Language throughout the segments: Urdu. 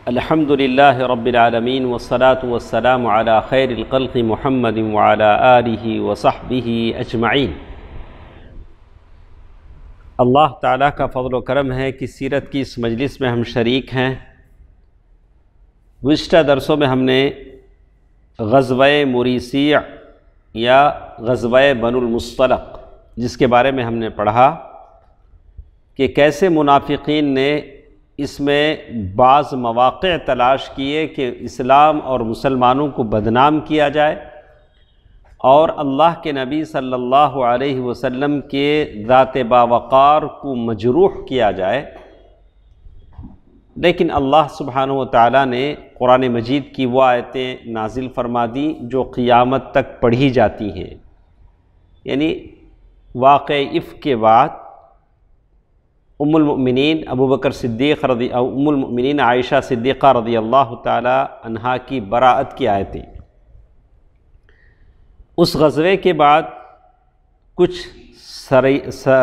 الحمدللہ رب العالمین والصلاة والسلام علی خیر الخلق محمد وعلی آلہ وصحبہ اجمعین۔ اللہ تعالیٰ کا فضل و کرم ہے کہ سیرت کی اس مجلس میں ہم شریک ہیں۔ گزشتہ درسوں میں ہم نے غزوہ مریسیع یا غزوہ بنو المصطلق جس کے بارے میں ہم نے پڑھا کہ کیسے منافقین نے اس میں بعض مواقع تلاش کیے کہ اسلام اور مسلمانوں کو بدنام کیا جائے اور اللہ کے نبی صلی اللہ علیہ وسلم کے ذات باوقار کو مجروح کیا جائے، لیکن اللہ سبحانہ و تعالیٰ نے قرآن مجید کی وہ آیتیں نازل فرما دی جو قیامت تک پڑھی جاتی ہیں، یعنی واقع افک کے بعد ام المؤمنین ابو بکر صدیق ام المؤمنین عائشہ صدیقہ رضی اللہ تعالی عنہا کی براءت کی آیتیں۔ اس غزوے کے بعد کچھ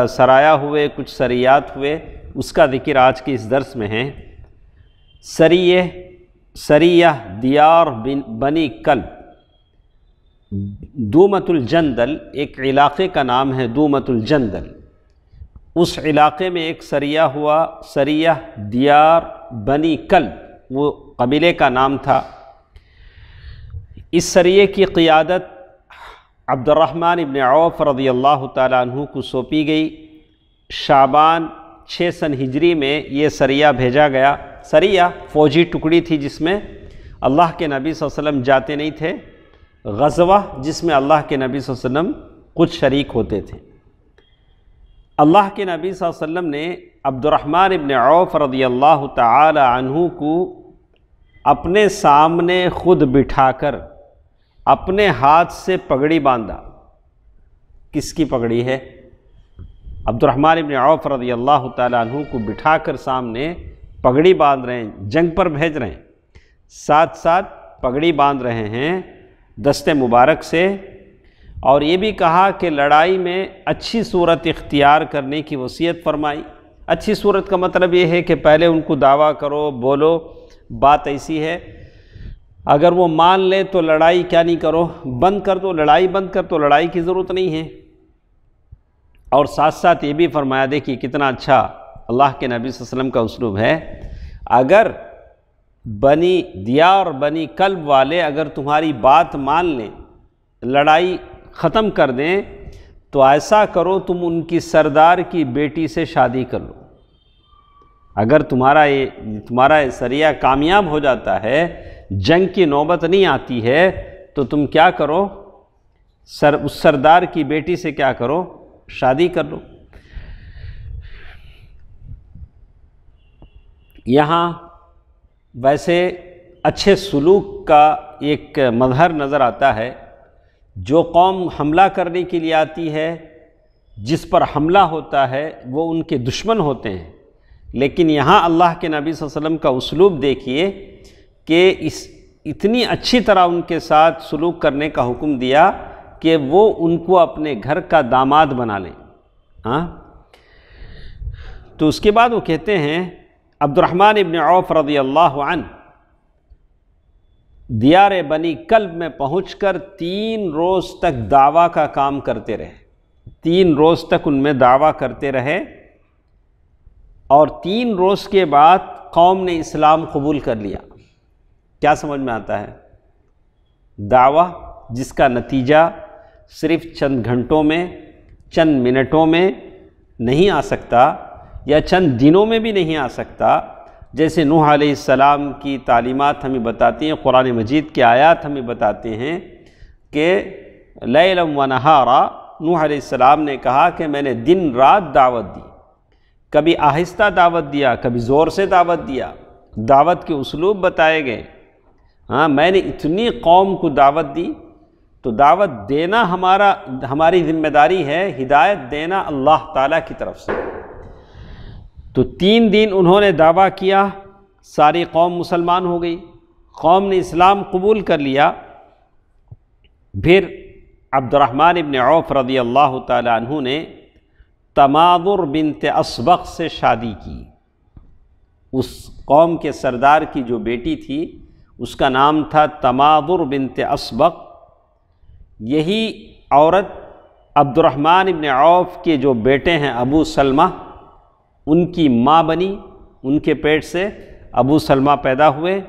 سرایہ ہوئے، کچھ سریات ہوئے، اس کا ذکر آج کے اس درس میں ہے۔ سریہ دیار بنی کلب، دومت الجندل ایک علاقے کا نام ہے، دومت الجندل۔ اس علاقے میں ایک سریہ ہوا، سریہ دیار بنی کلب، وہ قبیلے کا نام تھا۔ اس سریے کی قیادت عبد الرحمن ابن عوف رضی اللہ تعالیٰ عنہ کو سونپی گئی۔ شعبان 6 سن ہجری میں یہ سریہ بھیجا گیا۔ سریہ فوجی ٹکڑی تھی جس میں اللہ کے نبی صلی اللہ علیہ وسلم جاتے نہیں تھے، غزوہ جس میں اللہ کے نبی صلی اللہ علیہ وسلم کچھ شریک ہوتے تھے۔ اللہ کے نبی صلی اللہ علیہ وسلم نے عبد الرحمن ابن عوف رضی اللہ تعالی عنہ کو اپنے سامنے خود بٹھا کر اپنے ہاتھ سے پگڑی باندھا۔ کس کی پگڑی ہے؟ عبد الرحمن ابن عوف رضی اللہ تعالی عنہ کو بٹھا کر سامنے پگڑی باندھ رہے ہیں، جنگ پر بھیج رہے ہیں، ساتھ ساتھ پگڑی باندھ رہے ہیں دست مبارک سے، اور یہ بھی کہا کہ لڑائی میں اچھی صورت اختیار کرنے کی وصیت فرمائی۔ اچھی صورت کا مطلب یہ ہے کہ پہلے ان کو دعویٰ کرو، بولو، بات ایسی ہے، اگر وہ مان لے تو لڑائی کیا نہیں کرو، بند کر دو، لڑائی بند کر دو، لڑائی کی ضرورت نہیں ہے۔ اور ساتھ ساتھ یہ بھی فرمایا، دیکھیے کتنا اچھا اللہ کے نبی صلی اللہ علیہ وسلم کا اسلوب ہے، اگر بنی دیار بنی کلب والے اگر تمہاری بات مان لیں، لڑائی ختم کر دیں، تو ایسا کرو تم ان کی سردار کی بیٹی سے شادی کر لو۔ اگر تمہارا یہ سریہ کامیاب ہو جاتا ہے، جنگ کی نوبت نہیں آتی ہے، تو تم کیا کرو، اس سردار کی بیٹی سے کیا کرو، شادی کر لو۔ یہاں ویسے اچھے سلوک کا ایک مظہر نظر آتا ہے۔ جو قوم حملہ کرنے کے لیے آتی ہے، جس پر حملہ ہوتا ہے، وہ ان کے دشمن ہوتے ہیں، لیکن یہاں اللہ کے نبی صلی اللہ علیہ وسلم کا اسلوب دیکھیے کہ اتنی اچھی طرح ان کے ساتھ سلوک کرنے کا حکم دیا کہ وہ ان کو اپنے گھر کا داماد بنا لیں۔ تو اس کے بعد وہ کہتے ہیں، عبد الرحمن ابن عوف رضی اللہ عنہ دیار بنی کلب میں پہنچ کر 3 روز تک دعویٰ کا کام کرتے رہے۔ 3 روز تک ان میں دعویٰ کرتے رہے، اور 3 روز کے بعد قوم نے اسلام قبول کر لیا۔ کیا سمجھ میں آتا ہے؟ دعویٰ جس کا نتیجہ صرف چند گھنٹوں میں، چند منٹوں میں نہیں آ سکتا، یا چند دنوں میں بھی نہیں آ سکتا، جیسے نوح علیہ السلام کی تعلیمات ہمیں بتاتی ہیں، قرآن مجید کی آیات ہمیں بتاتے ہیں کہ لیلا و نہارا، نوح علیہ السلام نے کہا کہ میں نے دن رات دعوت دی، کبھی آہستہ دعوت دیا، کبھی زور سے دعوت دیا، دعوت کے اسلوب بتائے گئے۔ میں نے اتنی قوم کو دعوت دی، تو دعوت دینا ہماری ذمہ داری ہے، ہدایت دینا اللہ تعالیٰ کی طرف سے۔ تو 3 دن انہوں نے دعویٰ کیا، ساری قوم مسلمان ہو گئی، قوم نے اسلام قبول کر لیا۔ پھر عبد الرحمن ابن عوف رضی اللہ تعالی عنہ نے تماضر بنت اسبق سے شادی کی۔ اس قوم کے سردار کی جو بیٹی تھی اس کا نام تھا تماضر بنت اسبق۔ یہی عورت عبد الرحمن ابن عوف کے جو بیٹے ہیں ابو سلمہ، ان کی ماں بنی، ان کے پیٹ سے ابو سلمہ پیدا ہوئے،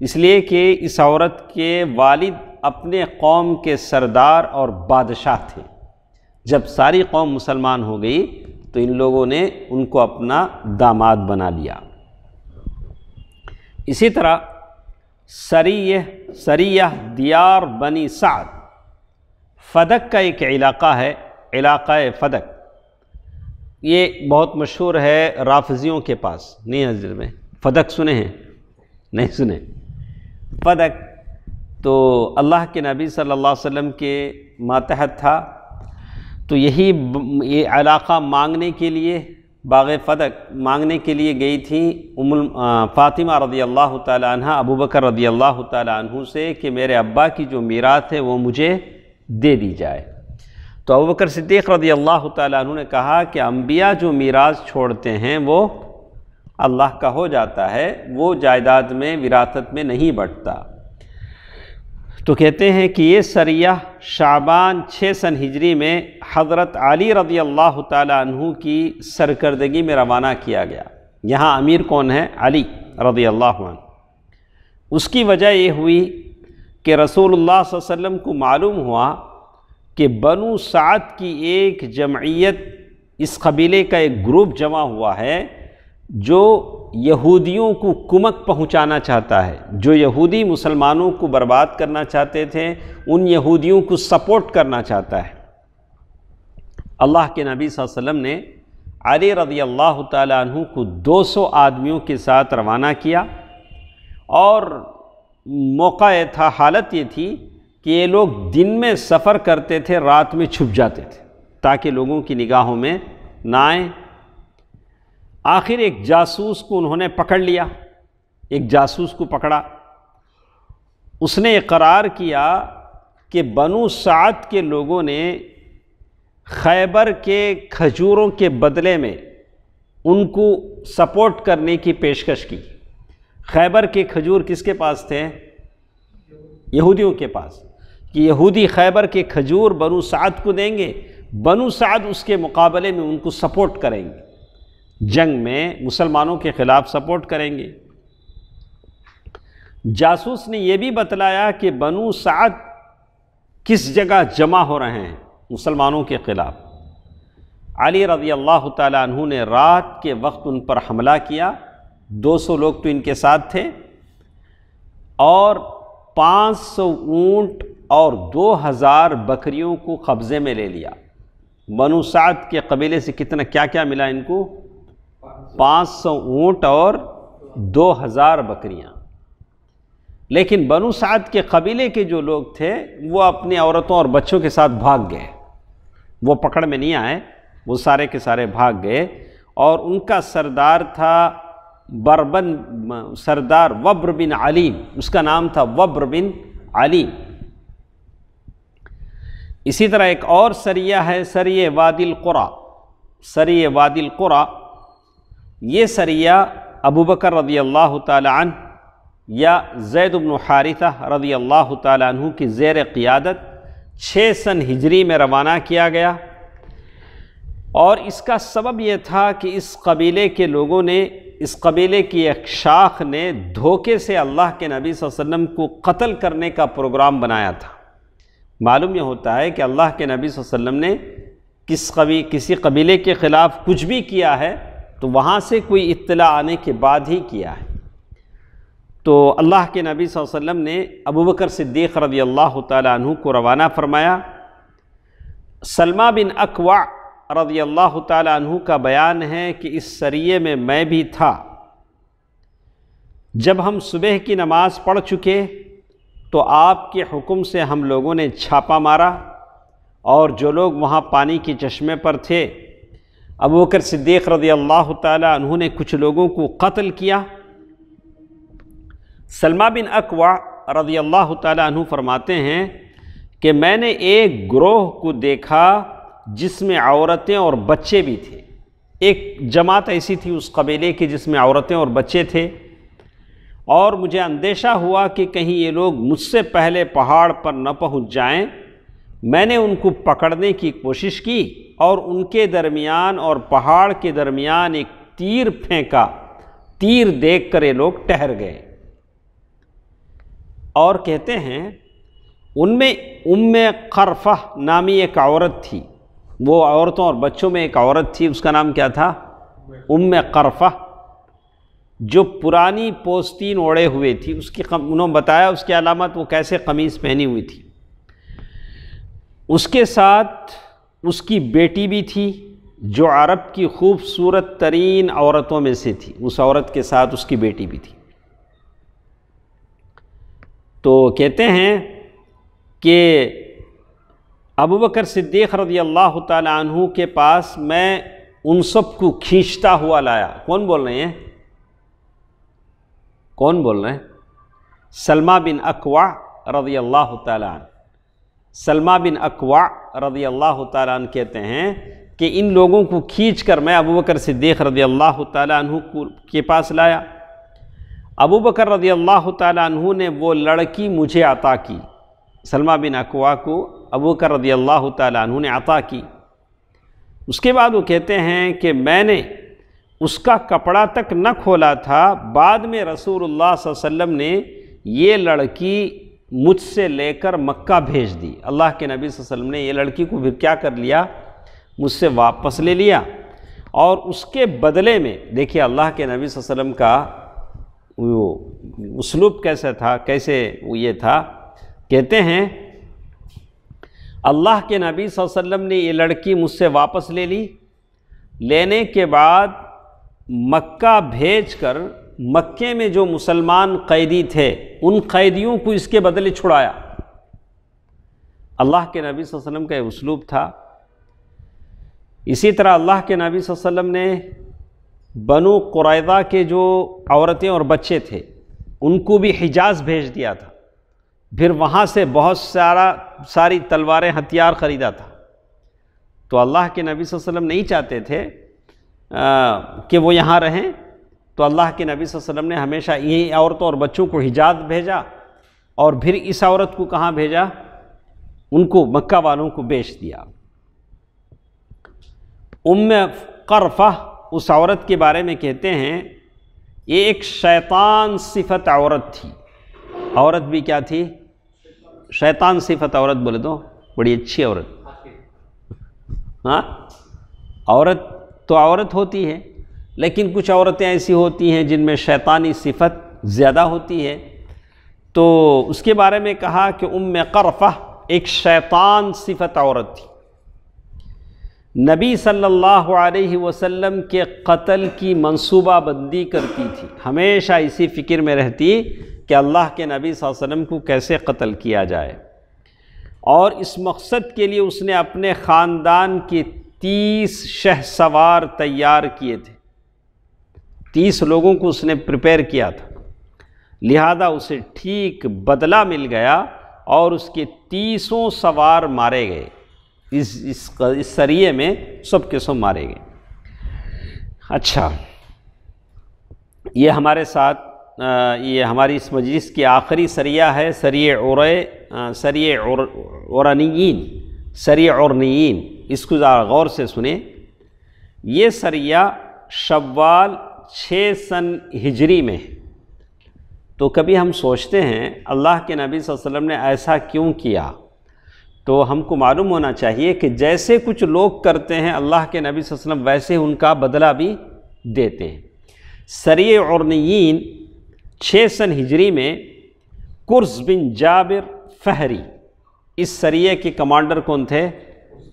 اس لیے کہ اس عورت کے والد اپنے قوم کے سردار اور بادشاہ تھے۔ جب ساری قوم مسلمان ہو گئی تو ان لوگوں نے ان کو اپنا داماد بنا لیا۔ اسی طرح سریہ دیار بنی سعد، فدق کا ایک علاقہ ہے، علاقہ فدق، یہ بہت مشہور ہے رافضیوں کے پاس، نہیں حضرت میں فدق سنے ہیں؟ نہیں سنے؟ فدق تو اللہ کے نبی صلی اللہ علیہ وسلم کے ماتحت تھا، تو یہ علاقہ مانگنے کے لیے، باغ فدق مانگنے کے لیے گئی تھیں فاطمہ رضی اللہ تعالی عنہ ابو بکر رضی اللہ تعالی عنہ سے کہ میرے ابا کی جو میراث ہے وہ مجھے دے دی جائے۔ تو ابو بکر صدیق رضی اللہ تعالی عنہ نے کہا کہ انبیاء جو میراث چھوڑتے ہیں وہ اللہ کا ہو جاتا ہے، وہ جائیداد میں وراثت میں نہیں بٹتا۔ تو کہتے ہیں کہ یہ سریہ شعبان 6 سن ہجری میں حضرت علی رضی اللہ تعالی عنہ کی سرکردگی میں روانہ کیا گیا۔ یہاں امیر کون ہے؟ علی رضی اللہ عنہ۔ اس کی وجہ یہ ہوئی کہ رسول اللہ صلی اللہ علیہ وسلم کو معلوم ہوا کہ بنو سعد کی ایک جمعیت، اس قبیلے کا ایک گروپ جمع ہوا ہے جو یہودیوں کو کمک پہنچانا چاہتا ہے، جو یہودی مسلمانوں کو برباد کرنا چاہتے تھے، ان یہودیوں کو سپورٹ کرنا چاہتا ہے۔ اللہ کے نبی صلی اللہ علیہ وسلم نے علی رضی اللہ تعالی عنہ کو 200 آدمیوں کے ساتھ روانہ کیا، اور موقع یہ تھا، حالت یہ تھی کہ یہ لوگ دن میں سفر کرتے تھے، رات میں چھپ جاتے تھے تاکہ لوگوں کی نگاہوں میں نہ آئیں۔ آخر ایک جاسوس کو انہوں نے پکڑ لیا، ایک جاسوس کو پکڑا، اس نے اقرار کیا کہ بنو سعد کے لوگوں نے خیبر کے کھجوروں کے بدلے میں ان کو سپورٹ کرنے کی پیشکش کی۔ خیبر کے کھجور کس کے پاس تھے؟ یہودیوں کے پاس، کہ یہودی خیبر کے کھجور بنو سعد کو دیں گے، بنو سعد اس کے مقابلے میں ان کو سپورٹ کریں گے، جنگ میں مسلمانوں کے خلاف سپورٹ کریں گے۔ جاسوس نے یہ بھی بتلایا کہ بنو سعد کس جگہ جمع ہو رہے ہیں مسلمانوں کے خلاف۔ علی رضی اللہ تعالی عنہ نے رات کے وقت ان پر حملہ کیا، 200 لوگ تو ان کے ساتھ تھے، اور 500 اونٹ اور 2000 بکریوں کو قبضے میں لے لیا۔ بنو سعد کے قبیلے سے کیا کیا ملا ان کو؟ 500 اونٹ اور 2000 بکریاں۔ لیکن بنو سعد کے قبیلے کے جو لوگ تھے وہ اپنی عورتوں اور بچوں کے ساتھ بھاگ گئے، وہ پکڑ میں نہیں آئے، وہ سارے کے سارے بھاگ گئے، اور ان کا سردار تھا سردار وبر بن علیم، اس کا نام تھا وبر بن علیم۔ اسی طرح ایک اور سریہ ہے، سریہ وادی القریٰ، سریہ وادی القریٰ۔ یہ سریہ ابو بکر رضی اللہ تعالی عنہ یا زید بن حارثہ رضی اللہ تعالی عنہ کی زیر قیادت 6 سن ہجری میں روانہ کیا گیا، اور اس کا سبب یہ تھا کہ اس قبیلے کے لوگوں نے، اس قبیلے کی ایک شاخ نے دھوکے سے اللہ کے نبی صلی اللہ علیہ وسلم کو قتل کرنے کا پروگرام بنایا تھا۔ معلوم یہ ہوتا ہے کہ اللہ کے نبی صلی اللہ علیہ وسلم نے کسی قبیلے کے خلاف کچھ بھی کیا ہے تو وہاں سے کوئی اطلاع آنے کے بعد ہی کیا ہے۔ تو اللہ کے نبی صلی اللہ علیہ وسلم نے ابو بکر صدیق رضی اللہ تعالی عنہ کو روانہ فرمایا۔ سلمہ بن اکوع رضی اللہ تعالی عنہ کا بیان ہے کہ اس سریے میں بھی تھا۔ جب ہم صبح کی نماز پڑھ چکے تو آپ کے حکم سے ہم لوگوں نے چھاپا مارا، اور جو لوگ وہاں پانی کے چشمے پر تھے، ابو بکر صدیق رضی اللہ تعالی عنہ نے کچھ لوگوں کو قتل کیا۔ سلمہ بن اکوع رضی اللہ تعالی عنہ فرماتے ہیں کہ میں نے ایک گروہ کو دیکھا جس میں عورتیں اور بچے بھی تھے، ایک جماعت ایسی تھی اس قبیلے کی جس میں عورتیں اور بچے تھے، اور مجھے اندیشہ ہوا کہ کہیں یہ لوگ مجھ سے پہلے پہاڑ پر نہ پہنچ جائیں۔ میں نے ان کو پکڑنے کی کوشش کی اور ان کے درمیان اور پہاڑ کے درمیان ایک تیر پھینکا، تیر دیکھ کر یہ لوگ ٹھہر گئے۔ اور کہتے ہیں ان میں ام قرفہ نامی ایک عورت تھی، وہ عورتوں اور بچوں میں ایک عورت تھی، اس کا نام کیا تھا؟ ام قرفہ، جو پرانی پوستین اوڑے ہوئے تھی۔ اس کی انہوں نے بتایا اس کی علامت، وہ کیسے قمیص پہنی ہوئی تھی۔ اس کے ساتھ اس کی بیٹی بھی تھی جو عرب کی خوبصورت ترین عورتوں میں سے تھی، اس عورت کے ساتھ اس کی بیٹی بھی تھی۔ تو کہتے ہیں کہ ابو بکر صدیق رضی اللہ تعالی عنہ کے پاس میں ان سب کو کھینچتا ہوا لایا۔ کون بول رہے ہیں؟ کون بول رہے ہیں؟ سلمہ بن اکوع رضی اللہ تعالی عنہ۔ سلمہ بن اکوع رضی اللہ تعالی عنہ کہتے ہیں کہ ان لوگوں کو کھینچ کر میں ابو بکر صدیق رضی اللہ تعالی عنہ کے پاس لایا۔ ابو بکر رضی اللہ تعالی عنہ نے وہ لڑکی مجھے عطا کی، سلمہ بن اکوع کو ابو بکر رضی اللہ تعالی عنہ نے عطا کی۔ اس کے بعد وہ کہتے ہیں کہ میں نے اس کا کپڑا تک نہ کھولا تھا، بعد میں رسول اللہ صلی اللہ علیہ وسلم نے یہ لڑکی مجھ سے لے کر مکہ بھیج دی۔ اللہ کے نبی صلی اللہ علیہ وسلم نے یہ لڑکی کو پھر کیا کر لیا؟ مجھ سے واپس لے لیا، اور اس کے بدلے میں دیکھیے اللہ کے نبی صلی اللہ علیہ وسلم کا وہ اسلوب کیسا تھا، کیسے وہ یہ تھا۔ کہتے ہیں اللہ کے نبی صلی اللہ علیہ وسلم نے یہ لڑکی مجھ سے واپس لے لی، لینے کے بعد مکہ بھیج کر مکے میں جو مسلمان قیدی تھے ان قیدیوں کو اس کے بدلے چھڑایا۔ اللہ کے نبی صلی اللہ علیہ وسلم کا یہ اسلوب تھا۔ اسی طرح اللہ کے نبی صلی اللہ علیہ وسلم نے بنو قریظہ کے جو عورتیں اور بچے تھے ان کو بھی حجاز بھیج دیا تھا، پھر وہاں سے بہت ساری تلواریں ہتھیار خریدا تھا۔ تو اللہ کے نبی صلی اللہ علیہ وسلم نہیں چاہتے تھے کہ وہ یہاں رہیں، تو اللہ کے نبی صلی اللہ علیہ وسلم نے ہمیشہ یہی عورتوں اور بچوں کو حجاز بھیجا، اور پھر اس عورت کو کہاں بھیجا؟ ان کو مکہ والوں کو بیچ دیا۔ ام قرفہ اس عورت کے بارے میں کہتے ہیں یہ ایک شیطان صفت عورت تھی۔ عورت بھی کیا تھی؟ شیطان صفت عورت بولے تو بڑی اچھی عورت۔ ہاں، عورت تو عورت ہوتی ہے، لیکن کچھ عورتیں ایسی ہوتی ہیں جن میں شیطانی صفت زیادہ ہوتی ہے۔ تو اس کے بارے میں کہا کہ ام قرفہ ایک شیطان صفت عورت تھی، نبی صلی اللہ علیہ وسلم کے قتل کی منصوبہ بندی کرتی تھی، ہمیشہ اسی فکر میں رہتی کہ اللہ کے نبی صلی اللہ علیہ وسلم کو کیسے قتل کیا جائے، اور اس مقصد کے لیے اس نے اپنے خاندان کے 30 شہسوار تیار کیے تھے، 30 لوگوں کو اس نے پریپئر کیا تھا، لہذا اسے ٹھیک بدلہ مل گیا اور اس کے 30 سوار مارے گئے۔ اس سریے میں سب کے سب مارے گئے۔ اچھا، یہ ہمارے ساتھ یہ ہماری اس مجلس کی آخری سریہ ہے، سریہ عرنیین۔ اس کو ذرا غور سے سنیں۔ یہ سریہ شوال 6 سن ہجری میں ہے۔ تو کبھی ہم سوچتے ہیں اللہ کے نبی صلی اللہ علیہ وسلم نے ایسا کیوں کیا، تو ہم کو معلوم ہونا چاہیے کہ جیسے کچھ لوگ کرتے ہیں اللہ کے نبی صلی اللہ علیہ وسلم ویسے ان کا بدلہ بھی دیتے ہیں۔ سریہ عرنیین 6 سن ہجری میں کرز بن جابر فہری، اس سریے کے کمانڈر کون تھے؟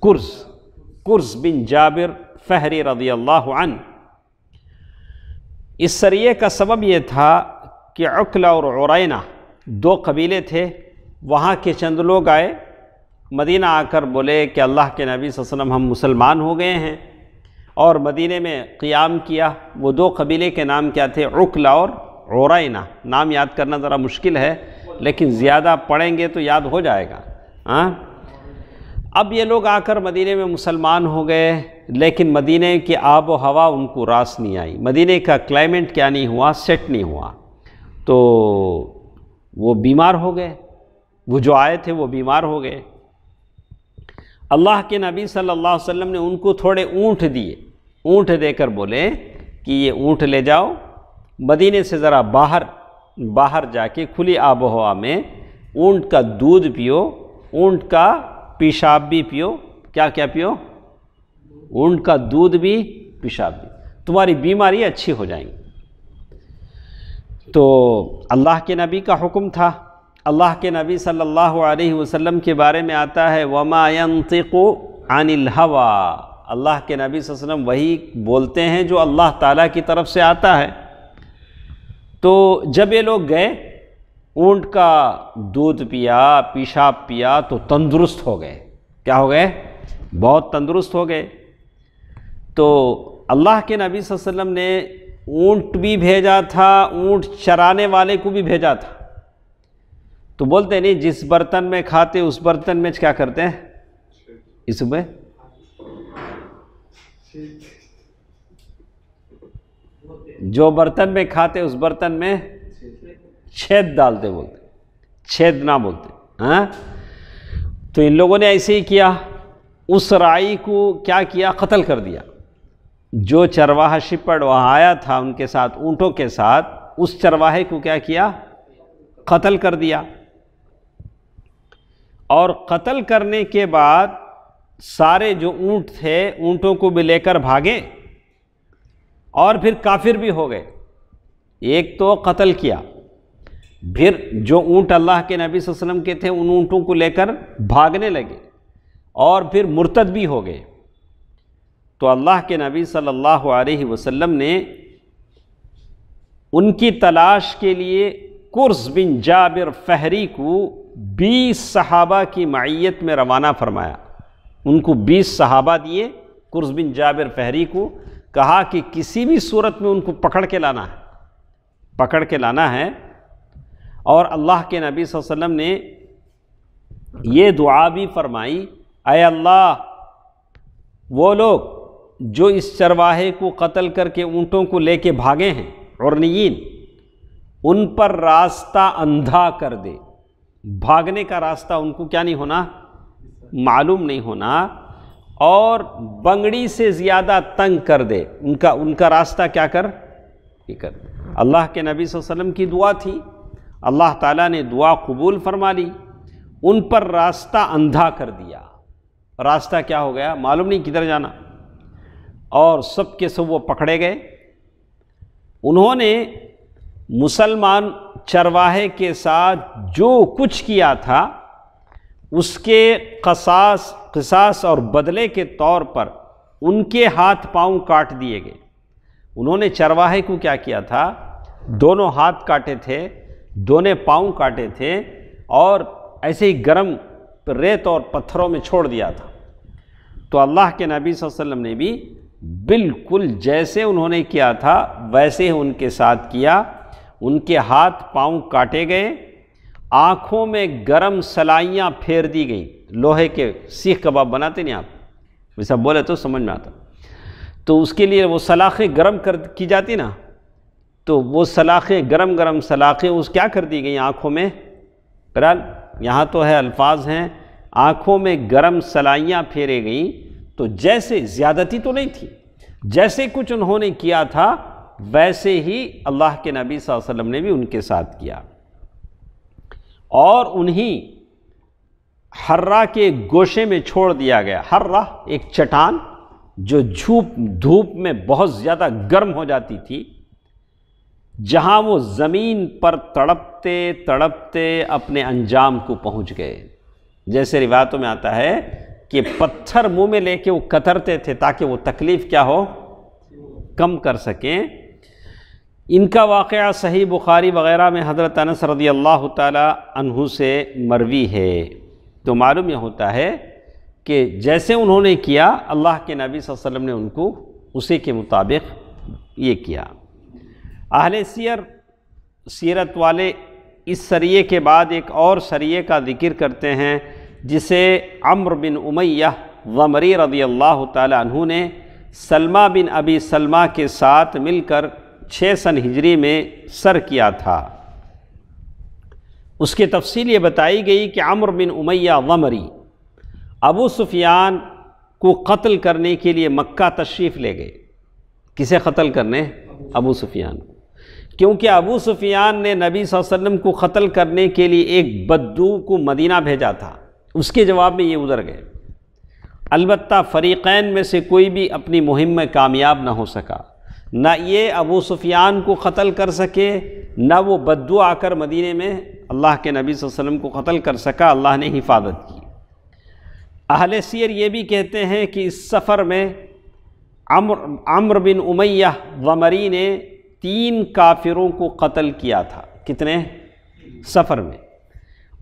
کرز بن جابر فہری رضی اللہ عنہ۔ اس سریے کا سبب یہ تھا کہ عقلہ اور عرینہ 2 قبیلے تھے، وہاں کے چند لوگ آئے مدینہ آ کر بولے کہ اللہ کے نبی صلی اللہ علیہ وسلم ہم مسلمان ہو گئے ہیں، اور مدینہ میں قیام کیا۔ وہ 2 قبیلے کے نام کیا تھے؟ عقلہ اور عرینہ۔ نام یاد کرنا ذرا مشکل ہے، لیکن زیادہ پڑھیں گے تو یاد ہو جائے گا۔ اب یہ لوگ آ کر مدینہ میں مسلمان ہو گئے، لیکن مدینہ کی آب و ہوا ان کو راس نہیں آئی، مدینہ کا کلائمیٹ کیا نہیں ہوا، سیٹ نہیں ہوا، تو وہ بیمار ہو گئے، وہ جو آئے تھے وہ بیمار ہو گئے۔ اللہ کے نبی صلی اللہ علیہ وسلم نے ان کو تھوڑے اونٹ دیے، اونٹ دے کر بولے کہ یہ اونٹ لے جاؤ، مدینے سے ذرا باہر جا کے کھلی آب و ہوا میں اونٹ کا دودھ پیو، اونٹ کا پیشاب بھی پیو، کیا کیا پیو؟ اونٹ کا دودھ بھی پیشاب بھی، تمہاری بیماری اچھی ہو جائیں گی۔ تو اللہ کے نبی کا حکم تھا۔ اللہ کے نبی صلی اللہ علیہ وسلم کے بارے میں آتا ہے وَمَا يَنطِقُ عَنِ الْهَوَىٰ، اللہ کے نبی صلی اللہ علیہ وسلم وہی بولتے ہیں جو اللہ تعالیٰ کی طرف سے آتا ہے۔ تو جب یہ لوگ گئے، اونٹ کا دودھ پیا، پیشاب پیا، تو تندرست ہو گئے۔ کیا ہو گئے؟ بہت تندرست ہو گئے۔ تو اللہ کے نبی صلی اللہ علیہ وسلم نے اونٹ بھی بھیجا تھا، اونٹ چرانے والے کو بھی بھیجا تھا۔ تو بولتے نہیں جس برتن میں کھاتے اس برتن میں کیا کرتے ہیں؟ اس میں جو برتن میں کھاتے اس برتن میں چھید ڈالتے، بولتے چھید نہ بولتے، ہاں؟ تو ان لوگوں نے ایسے ہی کیا، اس راعی کو کیا کیا؟ قتل کر دیا۔ جو چرواہا شپڑ وہاں آیا تھا ان کے ساتھ، اونٹوں کے ساتھ، اس چرواہے کو کیا کیا؟ قتل کر دیا۔ اور قتل کرنے کے بعد سارے جو اونٹ تھے اونٹوں کو بھی لے کر بھاگے، اور پھر کافر بھی ہو گئے۔ ایک تو قتل کیا، پھر جو اونٹ اللہ کے نبی صلی اللہ علیہ وسلم کے تھے ان اونٹوں کو لے کر بھاگنے لگے، اور پھر مرتد بھی ہو گئے۔ تو اللہ کے نبی صلی اللہ علیہ وسلم نے ان کی تلاش کے لیے قرظ بن جابر فہری کو 20 صحابہ کی معیت میں روانہ فرمایا۔ ان کو 20 صحابہ دیے، قرظ بن جابر فہری کو کہا کہ کسی بھی صورت میں ان کو پکڑ کے لانا ہے۔ اور اللہ کے نبی صلی اللہ علیہ وسلم نے یہ دعا بھی فرمائی، اے اللہ وہ لوگ جو اس چرواہے کو قتل کر کے اونٹوں کو لے کے بھاگے ہیں، عرنیین، ان پر راستہ اندھا کر دے، بھاگنے کا راستہ ان کو کیا نہیں ہونا؟ معلوم نہیں ہونا، اور بنگڑی سے زیادہ تنگ کر دے، ان کا راستہ کیا کر اللہ کے نبی صلی اللہ علیہ وسلم کی دعا تھی، اللہ تعالیٰ نے دعا قبول فرما لی، ان پر راستہ اندھا کر دیا۔ راستہ کیا ہو گیا؟ معلوم نہیں کدھر جانا، اور سب کے سب وہ پکڑے گئے۔ انہوں نے مسلمان چرواہے کے ساتھ جو کچھ کیا تھا اس کے قصاص اور بدلے کے طور پر ان کے ہاتھ پاؤں کاٹ دیے گئے۔ انہوں نے چرواہے کو کیا کیا تھا؟ دونوں ہاتھ کاٹے تھے، دونوں پاؤں کاٹے تھے، اور ایسے ہی گرم ریت اور پتھروں میں چھوڑ دیا تھا۔ تو اللہ کے نبی صلی اللہ علیہ وسلم نے بھی بالکل جیسے انہوں نے کیا تھا ویسے ہی ان کے ساتھ کیا۔ ان کے ہاتھ پاؤں کاٹے گئے، آنکھوں میں گرم سلائیاں پھیر دی گئیں، لوہے کے سیخ کباب بناتے نہیں آپ، ویسا بولے تو سمجھ میں آتا، تو اس کے لیے وہ سلاخیں گرم کی جاتی نا، تو وہ سلاخیں گرم سلاخیں اس کیا کر دی گئیں آنکھوں میں؟ بہرحال یہاں تو ہے الفاظ ہیں، آنکھوں میں گرم سلائیاں پھیرے گئیں۔ تو جیسے زیادتی تو نہیں تھی، جیسے کچھ انہوں نے کیا تھا ویسے ہی اللہ کے نبی صلی اللہ علیہ وسلم نے بھی ان کے ساتھ کیا، اور انہیں حرہ کے گوشے میں چھوڑ دیا گیا۔ حرہ ایک چٹان جو دھوپ میں بہت زیادہ گرم ہو جاتی تھی، جہاں وہ زمین پر تڑپتے تڑپتے اپنے انجام کو پہنچ گئے۔ جیسے روایتوں میں آتا ہے کہ پتھر منہ میں لے کے وہ کترتے تھے تاکہ وہ تکلیف کیا ہو؟ کم کر سکیں۔ ان کا واقعہ صحیح بخاری وغیرہ میں حضرت انس رضی اللہ تعالی عنہ سے مروی ہے۔ تو معلوم یہ ہوتا ہے کہ جیسے انہوں نے کیا اللہ کے نبی صلی اللہ علیہ وسلم نے ان کو اسی کے مطابق یہ کیا۔ اہل سیرت والے اس سریے کے بعد ایک اور سریے کا ذکر کرتے ہیں جسے عمرو بن امیہ ضمری رضی اللہ تعالی عنہ نے سلمہ بن ابی سلمہ کے ساتھ مل کر 6 سن ہجری میں سر کیا تھا۔ اس کی تفصیل یہ بتائی گئی کہ عمرو بن امیہ ضمری ابو سفیان کو قتل کرنے کے لیے مکہ تشریف لے گئے۔ کسے قتل کرنے؟ ابو سفیان، کیونکہ ابو سفیان نے نبی صلی اللہ علیہ وسلم کو قتل کرنے کے لیے ایک بدو کو مدینہ بھیجا تھا، اس کے جواب میں یہ ادھر گئے۔ البتہ فریقین میں سے کوئی بھی اپنی مہم میں کامیاب نہ ہو سکا، نہ یہ ابو سفیان کو قتل کر سکے، نہ وہ بدو آ کر مدینے میں اللہ کے نبی صلی اللہ علیہ وسلم کو قتل کر سکا۔ اللہ نے حفاظت کی۔ اہل سیر یہ بھی کہتے ہیں کہ اس سفر میں عمرو بن امیہ ضمری نے 3 کافروں کو قتل کیا تھا۔ کتنے؟ سفر میں۔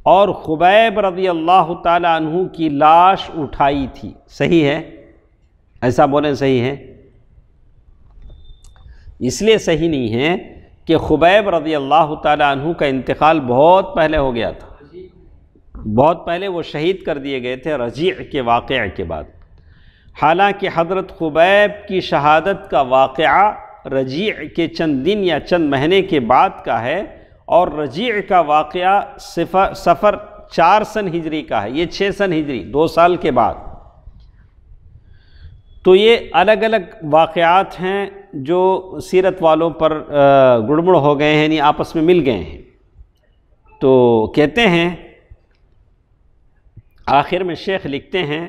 اور خبیب رضی اللہ تعالی عنہ کی لاش اٹھائی تھی۔ صحیح ہے؟ ایسا بولیں صحیح ہے؟ اس لیے صحیح نہیں ہے کہ خبیب رضی اللہ تعالی عنہ کا انتقال بہت پہلے ہو گیا تھا، بہت پہلے وہ شہید کر دیے گئے تھے رجیع کے واقعے کے بعد۔ حالانکہ حضرت خبیب کی شہادت کا واقعہ رجیع کے چند دن یا چند مہینے کے بعد کا ہے، اور رجیع کا واقعہ سفر 4 سن ہجری کا ہے، یہ 6 سن ہجری 2 سال کے بعد۔ تو یہ الگ الگ واقعات ہیں جو سیرت والوں پر گڑبڑ ہو گئے ہیں، یعنی آپس میں مل گئے ہیں۔ تو کہتے ہیں آخر میں شیخ لکھتے ہیں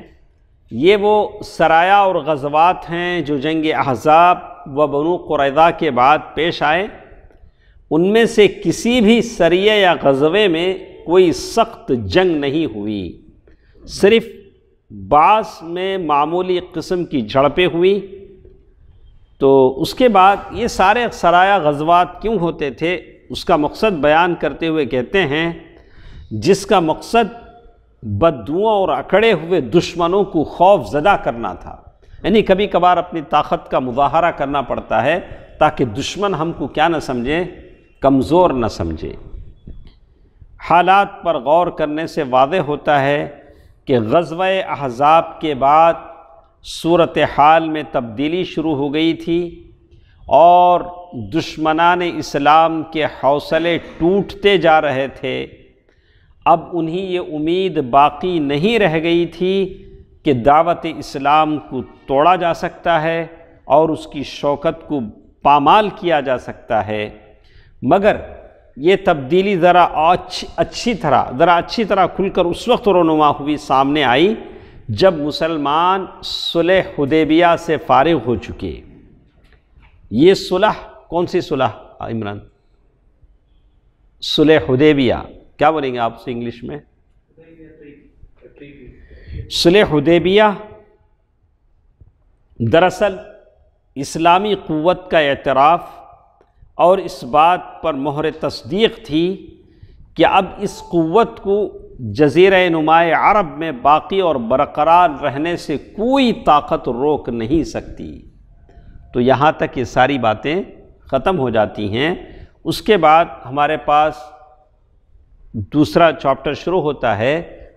یہ وہ سرایا اور غزوات ہیں جو جنگ احزاب و بنو قریظہ کے بعد پیش آئے۔ ان میں سے کسی بھی سریے یا غزوے میں کوئی سخت جنگ نہیں ہوئی، صرف بعض میں معمولی قسم کی جھڑپیں ہوئی۔ تو اس کے بعد یہ سارے سرایا غزوات کیوں ہوتے تھے اس کا مقصد بیان کرتے ہوئے کہتے ہیں جس کا مقصد بددعاؤں اور اکڑے ہوئے دشمنوں کو خوف زدہ کرنا تھا، یعنی کبھی کبھار اپنی طاقت کا مظاہرہ کرنا پڑتا ہے تاکہ دشمن ہم کو کیا نہ سمجھے، کمزور نہ سمجھے۔ حالات پر غور کرنے سے واضح ہوتا ہے کہ غزوہ احزاب کے بعد صورتحال میں تبدیلی شروع ہو گئی تھی اور دشمنان اسلام کے حوصلے ٹوٹتے جا رہے تھے۔ اب انہیں یہ امید باقی نہیں رہ گئی تھی کہ دعوت اسلام کو توڑا جا سکتا ہے اور اس کی شوکت کو پامال کیا جا سکتا ہے، مگر یہ تبدیلی ذرا اچھی طرح کھل کر اس وقت رونما ہوئی، سامنے آئی جب مسلمان صلح حدیبیہ سے فارغ ہو چکے۔ یہ صلح کون سی صلح عمران؟ صلح حدیبیہ، کیا بولیں گے آپ سے انگلش میں؟ صلح حدیبیہ دراصل اسلامی قوت کا اعتراف اور اس بات پر مہر تصدیق تھی کہ اب اس قوت کو جزیرہ نمائے عرب میں باقی اور برقرار رہنے سے کوئی طاقت روک نہیں سکتی۔ تو یہاں تک یہ ساری باتیں ختم ہو جاتی ہیں۔ اس کے بعد ہمارے پاس دوسرا چیپٹر شروع ہوتا ہے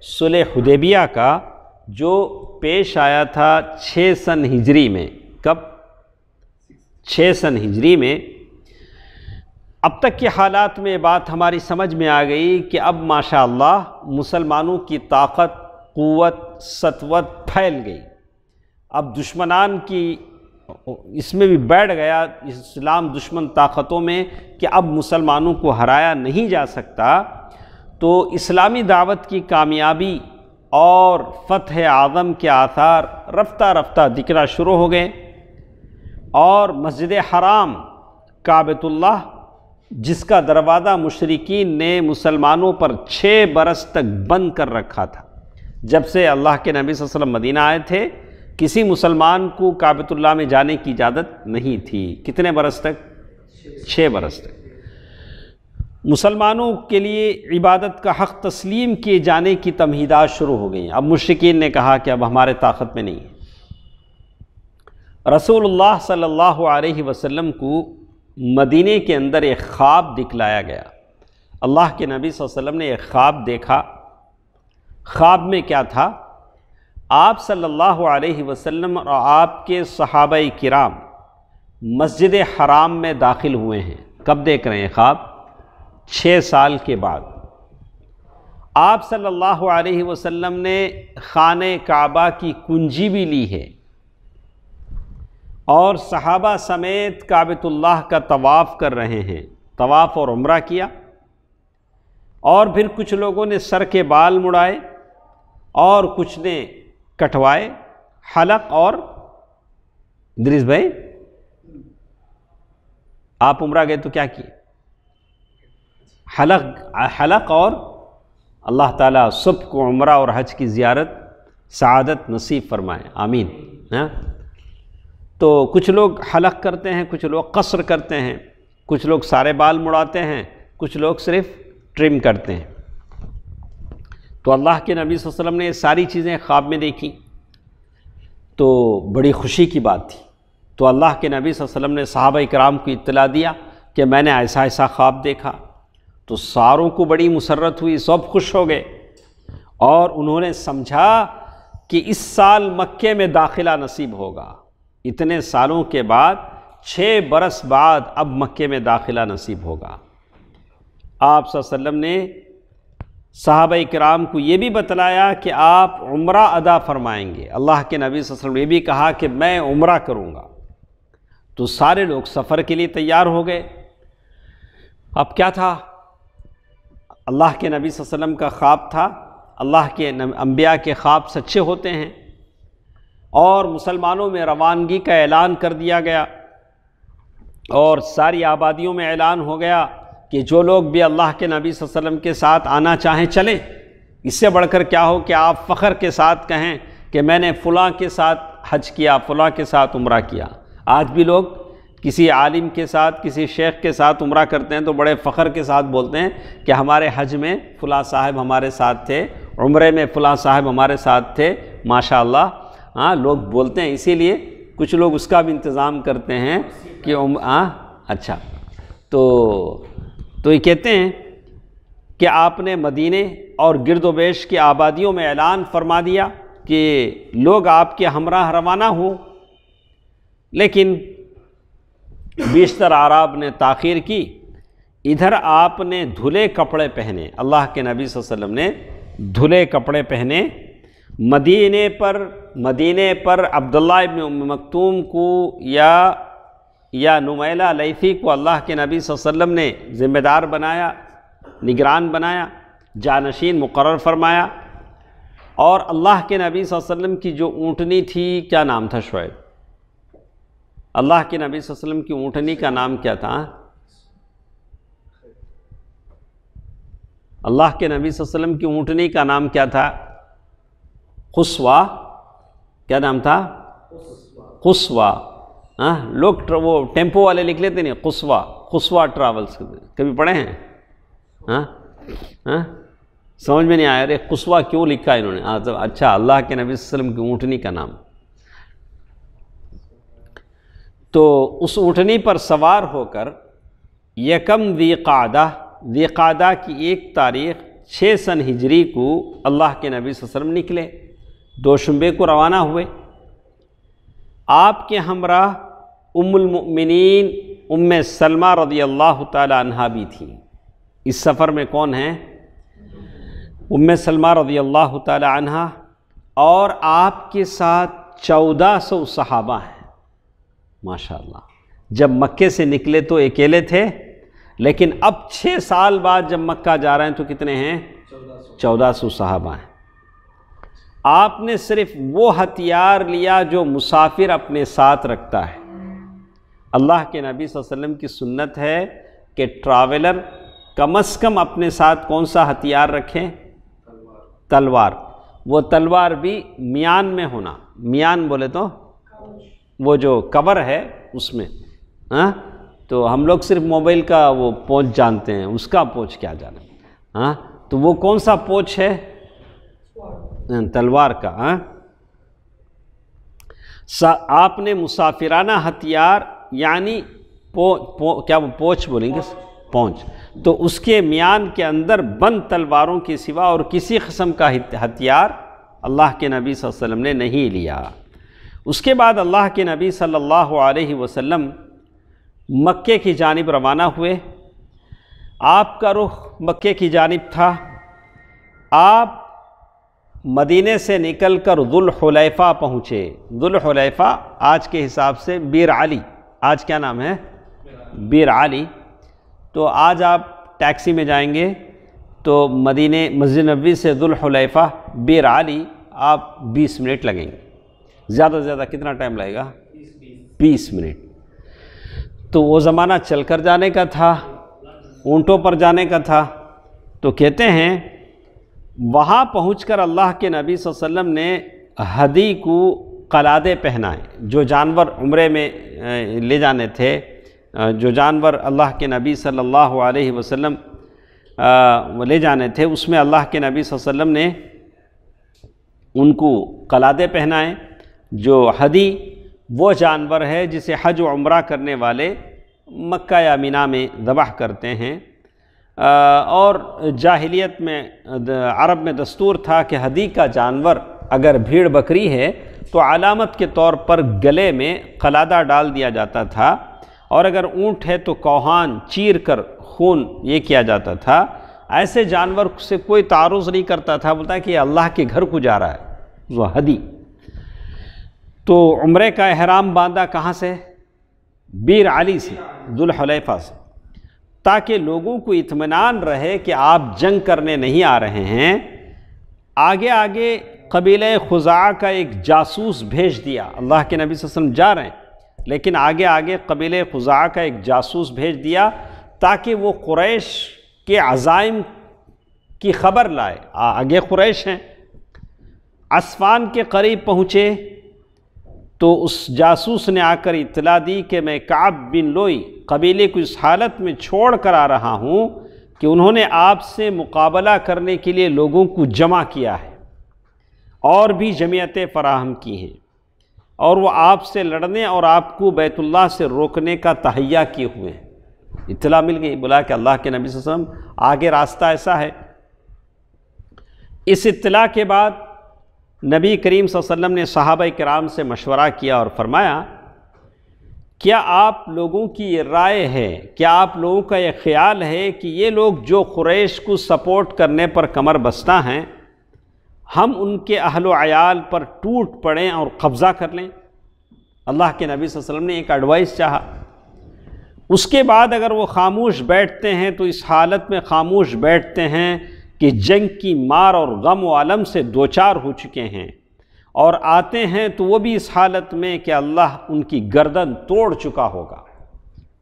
صلح حدیبیہ کا، جو پیش آیا تھا 6 سن ہجری میں۔ کب؟ 6 سن ہجری میں۔ اب تک کے حالات میں یہ بات ہماری سمجھ میں آ گئی کہ اب ماشاءاللہ مسلمانوں کی طاقت، قوت، سطوت پھیل گئی۔ اب دشمنان کی اس میں بھی بیٹھ گیا اسلام دشمن طاقتوں میں کہ اب مسلمانوں کو ہرایا نہیں جا سکتا۔ تو اسلامی دعوت کی کامیابی اور فتح اعظم کے آثار رفتہ رفتہ دکھنا شروع ہو گئے، اور مسجد حرام کعبۃ اللہ جس کا دروازہ مشرکین نے مسلمانوں پر 6 برس تک بند کر رکھا تھا، جب سے اللہ کے نبی صلی اللہ علیہ وسلم مدینہ آئے تھے کسی مسلمان کو کعبۃ اللہ میں جانے کی اجازت نہیں تھی۔ کتنے برس تک؟ 6 برس تک۔ مسلمانوں کے لیے عبادت کا حق تسلیم کیے جانے کی تمہیدات شروع ہو گئیں۔ اب مشرکین نے کہا کہ اب ہمارے طاقت میں نہیں ہے۔ رسول اللہ صلی اللہ علیہ وسلم کو مدینے کے اندر ایک خواب دکھلایا گیا۔ اللہ کے نبی صلی اللہ علیہ وسلم نے ایک خواب دیکھا۔ خواب میں کیا تھا؟ آپ صلی اللہ علیہ وسلم اور آپ کے صحابہ کرام مسجد حرام میں داخل ہوئے ہیں۔ کب دیکھ رہے ہیں خواب؟ 6 سال کے بعد۔ آپ صلی اللہ علیہ وسلم نے خانہ کعبہ کی کنجی بھی لی ہے اور صحابہ سمیت کعبۃ اللہ کا طواف کر رہے ہیں، طواف اور عمرہ کیا، اور پھر کچھ لوگوں نے سر کے بال مڑائے اور کچھ نے کٹوائے، حلق اور ادریس بھائی آپ عمرہ گئے تو کیا کیے؟ حلق اور اللہ تعالیٰ سب کو عمرہ اور حج کی زیارت سعادت نصیب فرمائے، آمین۔ تو کچھ لوگ حلق کرتے ہیں، کچھ لوگ قصر کرتے ہیں، کچھ لوگ سارے بال مڑاتے ہیں، کچھ لوگ صرف ٹرم کرتے ہیں۔ تو اللہ کے نبی صلی اللہ علیہ وسلم نے یہ ساری چیزیں خواب میں دیکھی تو بڑی خوشی کی بات تھی۔ تو اللہ کے نبی صلی اللہ علیہ وسلم نے صحابہ کرام کو اطلاع دیا کہ میں نے ایسا ایسا خواب دیکھا، تو ساروں کو بڑی مسرت ہوئی، سب خوش ہو گئے اور انہوں نے سمجھا کہ اس سال مکے میں داخلہ نصیب ہوگا۔ اتنے سالوں کے بعد 6 برس بعد اب مکے میں داخلہ نصیب ہوگا۔ آپ صلی اللہ علیہ وسلم نے صحابہ کرام کو یہ بھی بتلایا کہ آپ عمرہ ادا فرمائیں گے۔ اللہ کے نبی صلی اللہ علیہ وسلم نے یہ بھی کہا کہ میں عمرہ کروں گا۔ تو سارے لوگ سفر کے لیے تیار ہو گئے۔ اب کیا تھا؟ اللہ کے نبی صلی اللہ علیہ وسلم کا خواب تھا۔ اللہ کے انبیاء کے خواب سچے ہوتے ہیں، اور مسلمانوں میں روانگی کا اعلان کر دیا گیا اور ساری آبادیوں میں اعلان ہو گیا کہ جو لوگ بھی اللہ کے نبی صلی اللہ علیہ وسلم کے ساتھ آنا چاہیں چلیں۔ اس سے بڑھ کر کیا ہو کہ آپ فخر کے ساتھ کہیں کہ میں نے فلاں کے ساتھ حج کیا، فلاں کے ساتھ عمرہ کیا۔ آج بھی لوگ کسی عالم کے ساتھ، کسی شیخ کے ساتھ عمرہ کرتے ہیں تو بڑے فخر کے ساتھ بولتے ہیں کہ ہمارے حج میں فلاں صاحب ہمارے ساتھ تھے، عمرے میں فلاں صاحب ہمارے ساتھ تھے، ماشاءاللہ۔ لوگ بولتے ہیں، اسی لیے کچھ لوگ اس کا بھی انتظام کرتے ہیں کہ اچھا تو یہ کہتے ہیں کہ آپ نے مدینے اور گرد و بیش کی آبادیوں میں اعلان فرما دیا کہ لوگ آپ کے ہمراہ روانہ ہوں، لیکن بیشتر اعراب نے تاخیر کی۔ ادھر آپ نے دھلے کپڑے پہنے، اللہ کے نبی صلی اللہ علیہ وسلم نے دھلے کپڑے پہنے۔ مدینے پر عبداللہ ابن ام مکتوم کو یا نمیلہ لیثی کو اللہ کے نبی صلی اللہ علیہ وسلم نے ذمہ دار بنایا، نگران بنایا، جانشین مقرر فرمایا۔ اور اللہ کے نبی صلی اللہ علیہ وسلم کی جو اونٹنی تھی، کیا نام تھا شعیب؟ اللہ کے نبی صلی اللہ علیہ وسلم کی اونٹنی کا نام کیا تھا؟ اللہ کے نبی صلی اللہ علیہ وسلم کی اونٹنی کا نام کیا تھا؟ قصوہ۔ کیا نام تھا؟ قصوہ۔ لوگ وہ ٹیمپو والے لکھ لیتے نہیں، قصوہ ٹراولز، کبھی پڑھے ہیں؟ سمجھ میں نہیں آیا، ارے قصوہ کیوں لکھا انہوں نے؟ اچھا، اللہ کے نبی صلی اللہ علیہ وسلم کی اونٹنی کا نام۔ تو اس اونٹنی پر سوار ہو کر یکم ذی قعدہ کی 1 تاریخ 6 سن ہجری کو اللہ کے نبی صلی اللہ علیہ وسلم نکلے، دوشنبے کو روانہ ہوئے۔ آپ کے ہمراہ ام المؤمنین ام سلمہ رضی اللہ تعالی عنہا بھی تھیں۔ اس سفر میں کون ہیں؟ ام سلمہ رضی اللہ تعالی عنہا، اور آپ کے ساتھ 1400 صحابہ ہیں۔ ماشاءاللہ، جب مکے سے نکلے تو اکیلے تھے، لیکن اب 6 سال بعد جب مکہ جا رہے ہیں تو کتنے ہیں؟ 1400 صحابہ ہیں۔ آپ نے صرف وہ ہتھیار لیا جو مسافر اپنے ساتھ رکھتا ہے۔ اللہ کے نبی صلی اللہ علیہ وسلم کی سنت ہے کہ ٹراولر کم از کم اپنے ساتھ کون سا ہتھیار رکھیں؟ تلوار۔ وہ تلوار بھی میان میں ہونا، میان بولے تو وہ جو کور ہے اس میں۔ تو ہم لوگ صرف موبائل کا وہ پوچھ جانتے ہیں، اس کا پوچھ کیا جانا۔ تو وہ کون سا پوچھ ہے؟ تلوار کا۔ آپ نے مسافرانہ ہتھیار، یعنی کیا وہ پوچھ بولیں گے؟ پونچھ۔ تو اس کے میان کے اندر بند تلواروں کے سوا اور کسی قسم کا ہتھیار اللہ کے نبی صلی اللہ علیہ وسلم نے نہیں لیا۔ اس کے بعد اللہ کے نبی صلی اللہ علیہ وسلم مکے کی جانب روانہ ہوئے۔ آپ کا رخ مکے کی جانب تھا۔ آپ مدینے سے نکل کر ذوالحلیفہ پہنچے۔ ذوالحلیفہ آج کے حساب سے بیر علی، آج کیا نام ہے؟ بیر علی۔ تو آج آپ ٹیکسی میں جائیں گے تو مدینے مسجد نبوی سے ذوالحلیفہ بیر علی آپ 20 منٹ لگیں گے۔ زیادہ سے زیادہ کتنا ٹائم لگے گا؟ 20 منٹ۔ تو وہ زمانہ چل کر جانے کا تھا، اونٹوں پر جانے کا تھا۔ تو کہتے ہیں وہاں پہنچ کر اللہ کے نبی صلی اللہ علیہ وسلم نے ہدی کو قلادے پہنائے۔ جو جانور عمرے میں لے جانے تھے، جو جانور اللہ کے نبی صلی اللہ علیہ وسلم لے جانے تھے، اس میں اللہ کے نبی صلی اللہ علیہ وسلم نے ان کو قلادے پہنائے۔ جو ہدی وہ جانور ہے جسے حج و عمرہ کرنے والے مکہ یا مینا میں ذبح کرتے ہیں۔ اور جاہلیت میں عرب میں دستور تھا کہ ہدی کا جانور اگر بھیڑ بکری ہے تو علامت کے طور پر گلے میں قلادہ ڈال دیا جاتا تھا، اور اگر اونٹ ہے تو کوہان چیر کر خون یہ کیا جاتا تھا۔ ایسے جانور سے کوئی تعارض نہیں کرتا تھا، بولتا ہے کہ یہ اللہ کے گھر کو جا رہا ہے، وہ ہدی۔ تو عمرے کا احرام باندھا کہاں سے؟ بیر علی سے، ذوالحلیفہ سے، تاکہ لوگوں کو اطمینان رہے کہ آپ جنگ کرنے نہیں آ رہے ہیں۔ آگے آگے قبیلہ خزاعہ کا ایک جاسوس بھیج دیا۔ اللہ کے نبی صلی اللہ علیہ وسلم جا رہے ہیں، لیکن آگے آگے قبیلہ خزاعہ کا ایک جاسوس بھیج دیا تاکہ وہ قریش کے عزائم کی خبر لائے۔ آگے قریش ہیں۔ عصفان کے قریب پہنچے تو اس جاسوس نے آ کر اطلاع دی کہ میں کعب بن لوئی قبیلے کو اس حالت میں چھوڑ کر آ رہا ہوں کہ انہوں نے آپ سے مقابلہ کرنے کے لیے لوگوں کو جمع کیا ہے اور بھی جمعیتیں فراہم کی ہیں، اور وہ آپ سے لڑنے اور آپ کو بیت اللہ سے روکنے کا تہیہ کیے ہوئے ہیں۔ اطلاع مل گئی، بولا کہ اللہ کے نبی صلی اللہ علیہ وسلم آگے راستہ ایسا ہے۔ اس اطلاع کے بعد نبی کریم صلی اللہ علیہ وسلم نے صحابہ کرام سے مشورہ کیا اور فرمایا، کیا آپ لوگوں کی یہ رائے ہے، کیا آپ لوگوں کا یہ خیال ہے کہ یہ لوگ جو قریش کو سپورٹ کرنے پر کمر بستہ ہیں، ہم ان کے اہل و عیال پر ٹوٹ پڑیں اور قبضہ کر لیں؟ اللہ کے نبی صلی اللہ علیہ وسلم نے ایک ایڈوائس چاہا۔ اس کے بعد اگر وہ خاموش بیٹھتے ہیں تو اس حالت میں خاموش بیٹھتے ہیں کہ جنگ کی مار اور غم و الم سے دوچار ہو چکے ہیں، اور آتے ہیں تو وہ بھی اس حالت میں کہ اللہ ان کی گردن توڑ چکا ہوگا۔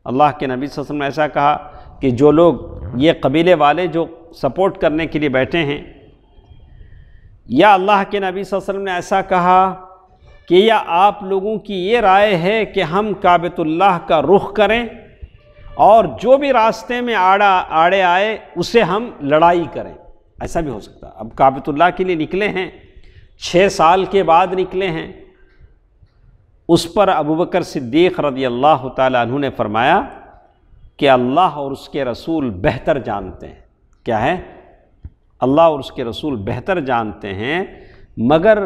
اللہ کے نبی صلی اللہ علیہ وسلم نے ایسا کہا کہ جو لوگ یہ قبیلے والے جو سپورٹ کرنے کے لیے بیٹھے ہیں، یا اللہ کے نبی صلی اللہ علیہ وسلم نے ایسا کہا کہ یا آپ لوگوں کی یہ رائے ہے کہ ہم کعبۃ اللہ کا رخ کریں اور جو بھی راستے میں آڑے آئے اسے ہم لڑائی کریں؟ ایسا بھی ہو سکتا ہے۔ اب کعبۃ اللہ کے لیے نکلے ہیں، 6 سال کے بعد نکلے ہیں۔ اس پر ابوبکر صدیق رضی اللہ تعالیٰ عنہ نے فرمایا کہ اللہ اور اس کے رسول بہتر جانتے ہیں۔ کیا ہے؟ اللہ اور اس کے رسول بہتر جانتے ہیں، مگر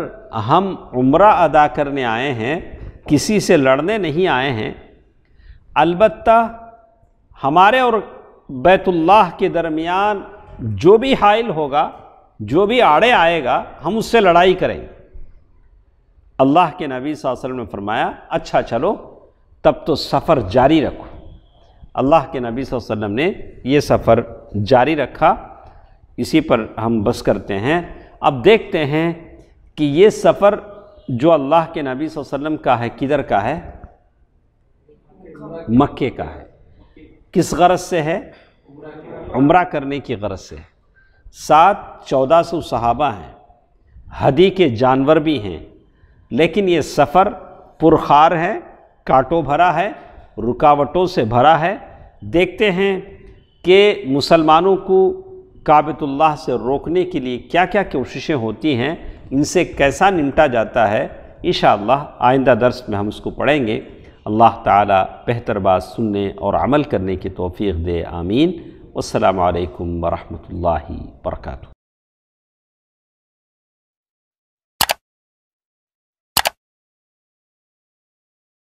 ہم عمرہ ادا کرنے آئے ہیں، کسی سے لڑنے نہیں آئے ہیں۔ البتہ ہمارے اور بیت اللہ کے درمیان جو بھی حائل ہوگا، جو بھی آڑے آئے گا، ہم اس سے لڑائی کریں گے۔ اللہ کے نبی صلی اللہ علیہ وسلم نے فرمایا، اچھا چلو تب تو سفر جاری رکھو۔ اللہ کے نبی صلی اللہ علیہ وسلم نے یہ سفر جاری رکھا۔ اسی پر ہم بس کرتے ہیں۔ اب دیکھتے ہیں کہ یہ سفر جو اللہ کے نبی صلی اللہ علیہ وسلم کا ہے، کدھر کا ہے؟ مکے کا ہے۔ کس غرض سے ہے؟ عمرہ کرنے کی غرض سے۔ ساتھ 1400 صحابہ ہیں، ہدی کے جانور بھی ہیں، لیکن یہ سفر پرخار ہے، کانٹوں بھرا ہے، رکاوٹوں سے بھرا ہے۔ دیکھتے ہیں کہ مسلمانوں کو کعبۃ اللہ سے روکنے کے لیے کیا کیا کوششیں ہوتی ہیں، ان سے کیسا نمٹا جاتا ہے۔ انشاءاللہ آئندہ درس میں ہم اس کو پڑھیں گے۔ اللہ تعالی بہتر بات سننے اور عمل کرنے کی توفیق دے، آمین۔ والسلام علیکم ورحمۃ اللہ وبرکاتہ۔